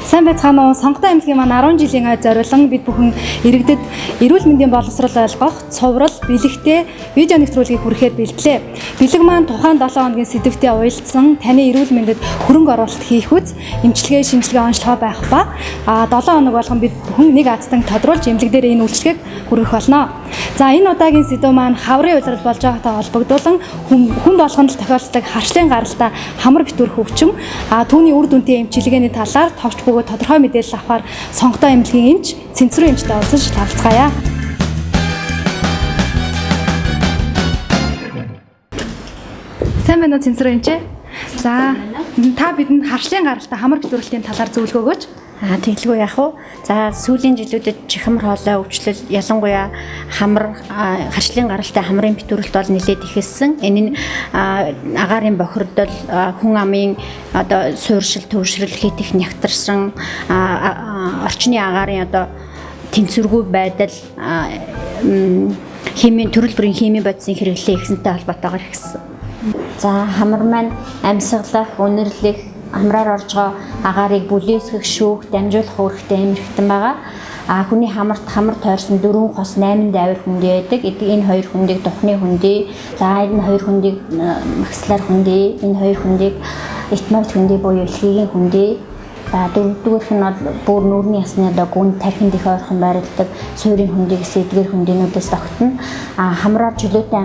Сайн байцгаана уу? Сонготой аймгийн маань 10 жилийн ай зориулан бид бүхэн иргэдэд эрүүл мэндийн боловсрол ойлгох, цуврал, бэлэгтэй видео нэвтрүүлгийг хүрэхээр бэлдлээ. Бэлэг маань тухайн 7 хоногийн сэдвтээ уялдсан таны эрүүл мэндэд хөрөнгө оруулалт хийх үз, эмчилгээ, шинжилгээ онцлогоо байх ба 7 хоног болгон бид бүхэн нэг азтан тодруулж эмнэлэг дээр энэ үйлчлэгийг хүргэх болно. За энэ удаагийн сэдв маань хаврын улирал болж байгаатай холбогдуулан хүн болгонд л тохиолддог харшлын гаралтай хамар битүүрх өвчин, түүний үр дүнтэй эмчилгээний талаар товч бөгөөд тодорхой мэдээлэл авахар сонготой эмнэлгийн эмч Цэнцэрүү эмчтэй уулзаж танилцгаая. Сайн байна уу Цэнцэрүү эмч? За та бидэнд харшлын гаралтай хамар битүүрхтийн талаар зөвлөгөө өгөөч. Тэглгүй яах вэ? За сүүлийн жилүүдэд чихмар хоолой өвчлөл ялангуяа хамар харшлын гаралтай хамрын битүүрэлт бол нэлээд ихэлсэн. Энэ нь агаарын бохирдол, хүн амын одоо суурьшил, төвшрөл, хийх нягтрсан орчны агаарын одоо тэнцвэргүй байдал, химийн төрөл бүрийн химийн бодисын хэрэглээ ихсэнтэй холбоотойгоор ихссэн. За хамар маань амьсгалах, үнэрлэх, хамраар орж байгаа агаарыг бүлээсгэх, шүүх, дамжуулах үүрэгтэй эмэрхтэн байгаа. Хүний хамарт хамар тойрсон 4 хос 8 дайвар хүндий байдаг. Энэ хоёр хүндийг тухны хүндий, за энэ хоёр хүндийг максилар хүндий, энэ хоёр хүндийг этмоид хүндий буюу элхигийн хүндий. За дөрөвдүгээрх нь бол бүр нүүрний ясны одоо гүн тархинд их ойрхон байрладаг суурийн хүндий гэсэн эдгээр хүндийнүүдээс тогтно. Хамраар чөлөөтэй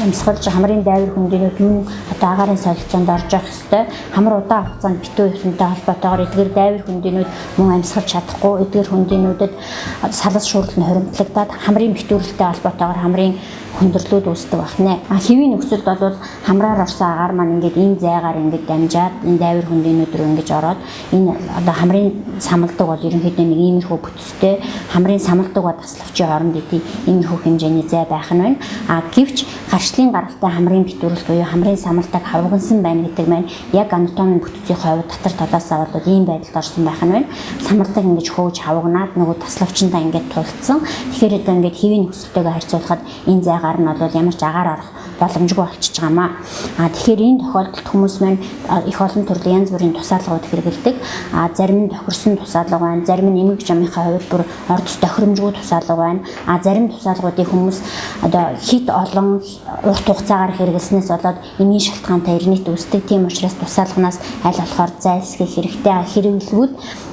амьсгалж хамрын дайвар хүндийнүүд мөн одоо агаарын солилцоонд орж явах ёстой. Хамар удаан хугацаанд битүү хэвлэнтэй холбоотойгоор эдгээр дайвар хүндийнүүд мөн амьсгалж чадахгүй, эдгээр хүндийнүүдэд салас шуурал нь хоримтлагдаад хамрын битүүрэлтэй холбоотойгоор хамрын хүндрэлүүд үүсдэг байна. Хэвийн нөхцөлд бол хамраар орсон агаар маань ингээд энэ зайгаар ингээд дамжаад энэ дайвар хүндийнүүд рүү ингэж ороод энэ одоо хамрын самалдаг бол ерөнхийдөө нэг иймэрхүү бүтцтэй хамрын самалдаг ба таслагчийн хооронд иймэрхүү хэмжээний зай байх нь байна. Гэвч харшлын гаралтай хамрын битүүрэл буюу хамрын самалдаг хавгансан байна гэдэг маань яг анатомийн бүтцийн хувьд татар талаасаа бол ийм байдалд орсон байх нь байна. Самалдаг ингэж хөөж хавганаад нөгөө таслагчтай ингээд тулцсан. Тэгэхээр одоо ингээд хэвийн нөхцөлтэйгээ харьцуулахад энэ зайгаар нь бол ямар ч агаар орох боломжгүй болчихж байгаамаа. Тэгэхээр энэ тохиолдолд хүмүүс маань их олон төрлийн янз бүрийн тусаалгууд хэрэгэлдэг. Зарим нь тохирсон тусаалга байна, зарим нь эмэг жамынхаа хувьд бүр ордос тохиромжгүй тусаалга байна. Зарим тусаалгуудыг хүмүүс одоо хит олон урт хугацаагаар хэрэглэснээс болоод энгийн шалтгаантай эрнийт үүсдэг. Тийм учраас тусаалганаас аль болохоор зайлсхийх хэрэгтэй. Хэрэглэвүүд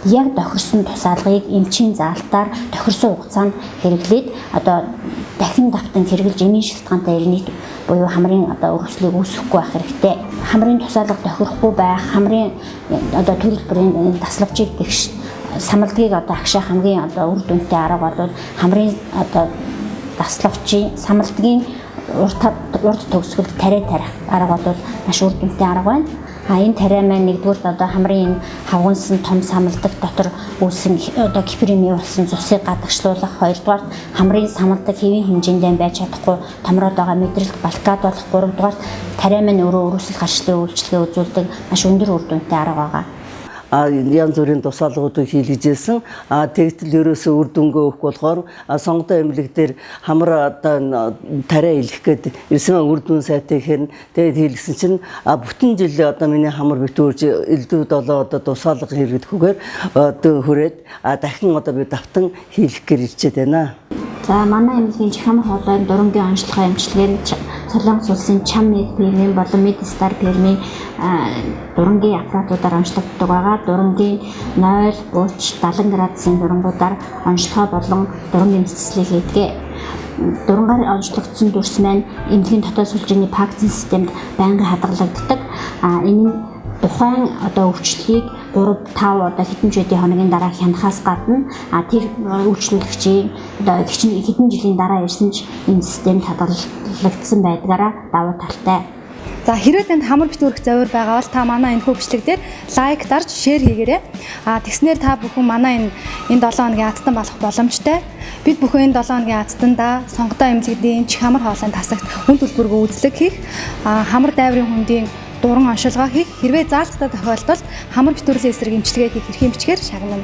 яг тохирсон тусаалгыг эмчийн заалтаар тохирсон хугацаанд хэрэглээд одоо дахин давтан хэрэглэж энгийн шалтгаантай эрнийт буюу хамрын одоо өргөслийг үүсгэхгүй байх хэрэгтэй. Хамрын тусаалга тохирохгүй байх, хамрын одоо төрөл бүрийн таслагчийг тэгш самалдгийг одоо агшаах хамгийн одоо үр дүнтэй арга бол хамрын одоо таслагчийн самалдгийн урд төгсгөлд тариа тарих арга бол маш үр дүнтэй арга байна. Энэ тариа маань нэгдүгээр одоо хамрын хавгансан том самалдаг дотор үүсэн одоо гиперемия болсон цусыг гадагшлуулах, хоёрдугаар хамрын самалдаг хэвийн хэмжээндээ байж чадахгүй томроод байгаа мэдрэлт балкад болох, гуравдугаар тариа маань өөрөө өрөөсөл харшлын үйлчлэгээ үзүүлдэг маш өндөр үр дүнтэй арга байгаа. Янз бүрийн тусаалгуудыг хийлгэжсэн. Тэгтэл ерөөсөө үр дүнгээ өгөх болохоор сонготой эмнэлэг дээр хамар одоо тариа илэх гээд ирсэн үр дүн сайтай хэрн тэгээд хийлгсэн чинь бүтэн жил одоо миний хамар битүүрж элдвүүд болоо одоо тусаалга хэрэглэхгүйгээр одоо хүрээд дахин одоо би давтан хийлгэх гэж ирчээд байна. За манай эмнэлгийн чихмар хоолойн дурангийн онцлогоо эмчилгээнд Солонгос улсын чам пермийн болон Медстар пермийн дурангийн аппаратуудаар онцлогддог байгаа. Дурангийн 0, 30, 70 градусын дурангуудаар онцлогоо болон дурангийн цэцлэг хийдэг. Дурангаар онцлогдсон дүрс маань эмнэлгийн дотоод сүлжээний пакцин системд байнгын хадгалагддаг. Энэ нь тухайн одоо өвчлөлийг 3-5 одоо хэдэн жилийн хоногийн дараа хянахаас гадна тэр үйлчлүүлэгчийн одоо хэдэн жилийн дараа ирсэн ч энэ системд хадгалагдсан байдгаараа давуу талтай. За хэрвээ танд хамар битүүрх завир байгаа бол та манай энэ бичлэг дээр лайк дарж шеэр хийгээрэй. Тэгснээр та бүхэн манай энэ 7 хоногийн азтан болох боломжтой. Бид бүхэн энэ 7 хоногийн азтанда сонготой эмнэлгийн чихмар хоолойн тасагт хүн төлбөргөө үзлэг хийх, хамар дайврын хүндийн дуран оншилгоо хийх, хэрвээ заалттай тохиолдолд хамар битүүрлийн эсрэг эмчилгээ хийх эрхэм бичгээр шагнана.